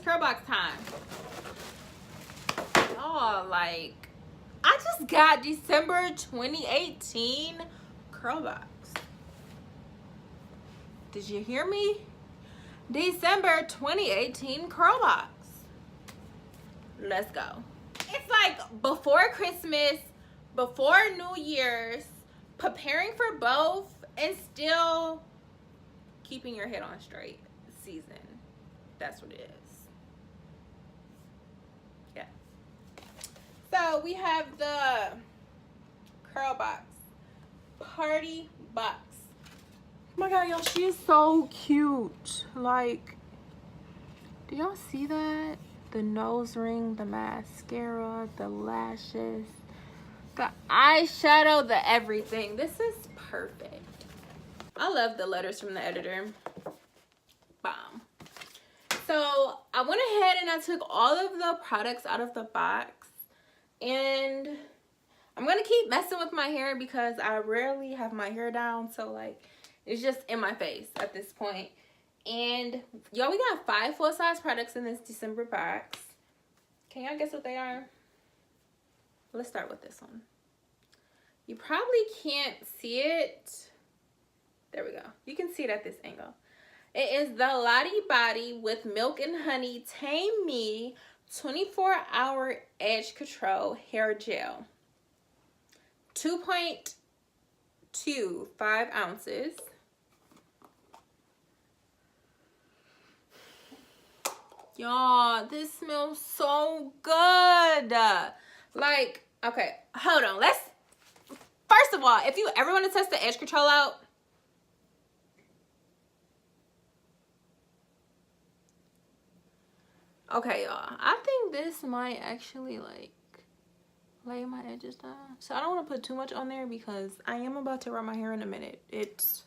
Curlbox time. Oh, like, I just got December 2018 Curlbox. Did you hear me? December 2018 Curlbox. Let's go. It's like before Christmas, before New Year's, preparing for both and still keeping your head on straight season. That's what it is. Yeah. So we have the Curlbox Party Box. Oh my god, y'all, she is so cute. Like, do y'all see that? The nose ring, the mascara, the lashes, the eyeshadow, the everything. This is perfect. I love the letters from the editor. Bomb. So I went ahead and I took all of the products out of the box, and I'm gonna keep messing with my hair because I rarely have my hair down, so like it's just in my face at this point. And y'all, we got 5 full-size products in this December box. Can y'all guess what they are? Let's start with this one. You probably can't see it. There we go. You can see it at this angle. It is the Lottie Body with Milk and Honey Tame Me 24-hour Edge Control Hair Gel. 2.25 ounces. Y'all, this smells so good. Like, okay, hold on. First of all, if you ever want to test the edge control out, okay, y'all, I think this might actually like lay my edges down. So I don't want to put too much on there because I am about to run my hair in a minute. It's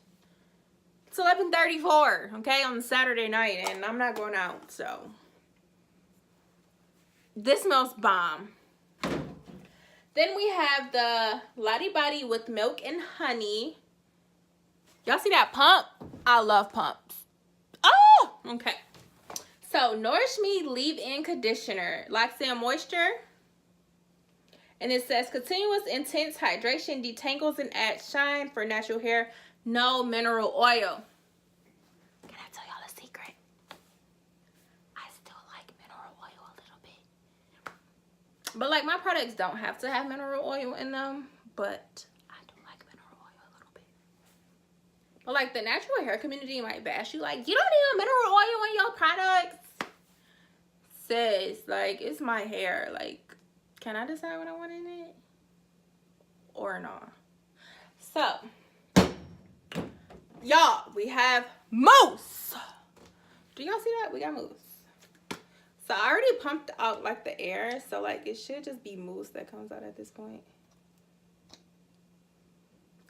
11:34, okay, on Saturday night, and I'm not going out, so this smells bomb. Then we have the Lottie Body with Milk and Honey. Y'all see that pump? I love pumps. Oh, okay. So Nourish Me Leave-In Conditioner, locks in moisture, and it says continuous intense hydration detangles and adds shine for natural hair. No mineral oil. Can I tell y'all a secret? I still like mineral oil a little bit. But like, my products don't have to have mineral oil in them, but I do like mineral oil a little bit. But like, the natural hair community might bash you like, you don't need a mineral oil in your products. Sis, like, it's my hair. Like, can I decide what I want in it? Or not? So y'all, we have mousse. Do y'all see that? We got mousse. So I already pumped out like the air, so like it should just be mousse that comes out at this point.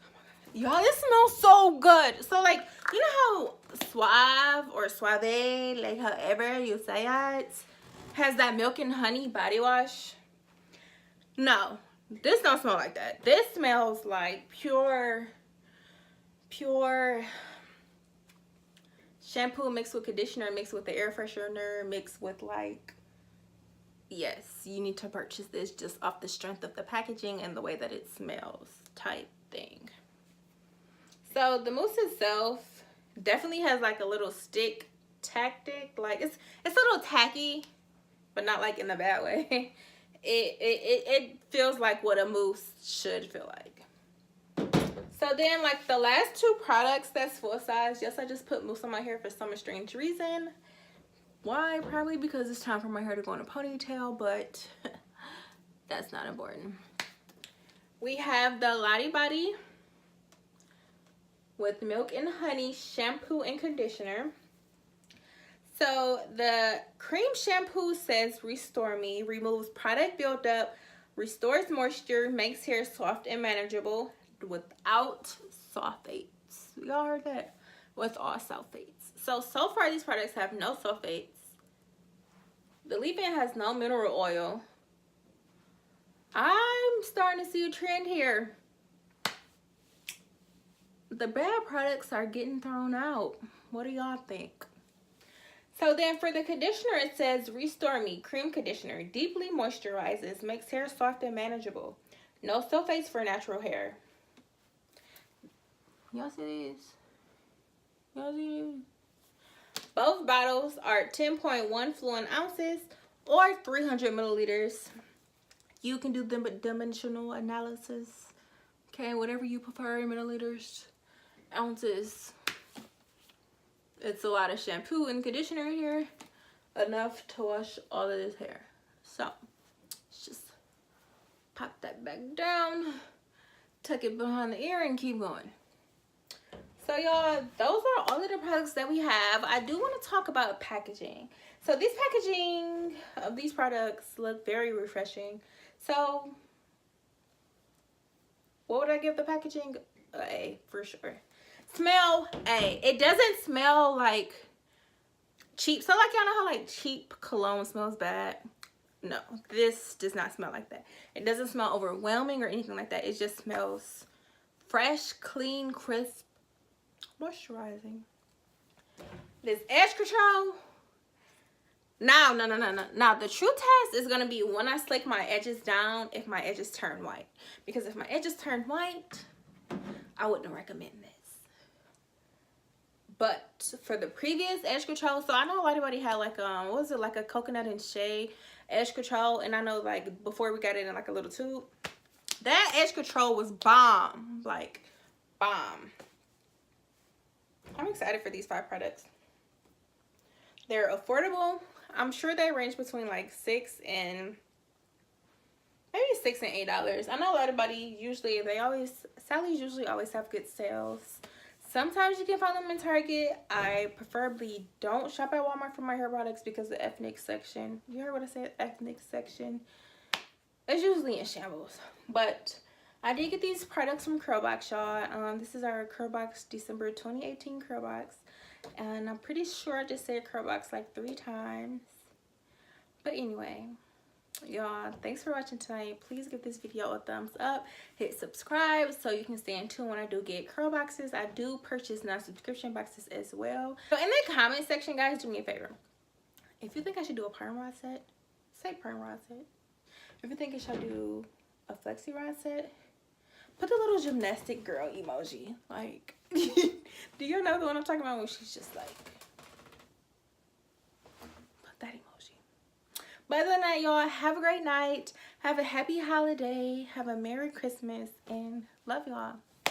Oh my god, y'all, it smells so good. So like, you know how Suave or Suave, like however you say it, has that milk and honey body wash? No, this don't smell like that. This smells like pure shampoo mixed with conditioner, mixed with the air freshener, mixed with like, yes, you need to purchase this just off the strength of the packaging and the way that it smells type thing. So the mousse itself definitely has like a little stick tactic. Like it's a little tacky, but not like in a bad way. It feels like what a mousse should feel like. So then, like, the last 2 products that's full size, yes, I just put mousse on my hair for some strange reason. Why? Probably because it's time for my hair to go in a ponytail, but that's not important. We have the Lottie Body with Milk and Honey shampoo and conditioner. So the cream shampoo says Restore Me, removes product buildup, restores moisture, makes hair soft and manageable without sulfates. Y'all heard that? Without sulfates. So far these products have no sulfates. The leave-in has no mineral oil. I'm starting to see a trend here. The bad products are getting thrown out. What do y'all think? So then for the conditioner, it says Restore Me Cream Conditioner. Deeply moisturizes, makes hair soft and manageable. No sulfates for natural hair. Y'all see these? Y'all see these? Both bottles are 10.1 fluid ounces or 300 milliliters. You can do the dimensional analysis. Okay, whatever you prefer, milliliters, ounces. It's a lot of shampoo and conditioner here. Enough to wash all of this hair. So, let's just pop that back down. Tuck it behind the ear and keep going. So y'all, those are all of the products that we have. I do want to talk about packaging. So this packaging of these products look very refreshing. So what would I give the packaging? A for sure. Smell A. It doesn't smell like cheap. So like y'all know how like cheap cologne smells bad? No, this does not smell like that. It doesn't smell overwhelming or anything like that. It just smells fresh, clean, crisp, moisturizing. This edge control. Now, Now, the true test is going to be when I slick my edges down, if my edges turn white. Because if my edges turn white, I wouldn't recommend this. But for the previous edge control, so I know Lottie Body had like, what was it, like a coconut and shea edge control. And I know like before we got it in like a little tube, that edge control was bomb. Like, bomb. I'm excited for these 5 products. They're affordable. I'm sure they range between like $6 and $8. I know Lottie Body usually Sally's usually always have good sales. Sometimes you can find them in Target. I preferably don't shop at Walmart for my hair products because the ethnic section, you heard what I said, ethnic section, is usually in shambles. But I did get these products from Curlbox, y'all. This is our Curlbox December 2018 Curlbox. And I'm pretty sure I just said Curlbox like 3 times. But anyway, y'all, thanks for watching tonight. Please give this video a thumbs up. Hit subscribe so you can stay in tune when I do get curl boxes. I do purchase non-subscription boxes as well. So in the comment section, guys, do me a favor. If you think I should do a perm rod set, say perm rod set. If you think I should do a flexi rod set, put the little gymnastic girl emoji. Like, do you know the one I'm talking about when she's just like, put that emoji. But other than that, y'all, have a great night. Have a happy holiday. Have a Merry Christmas. And love y'all.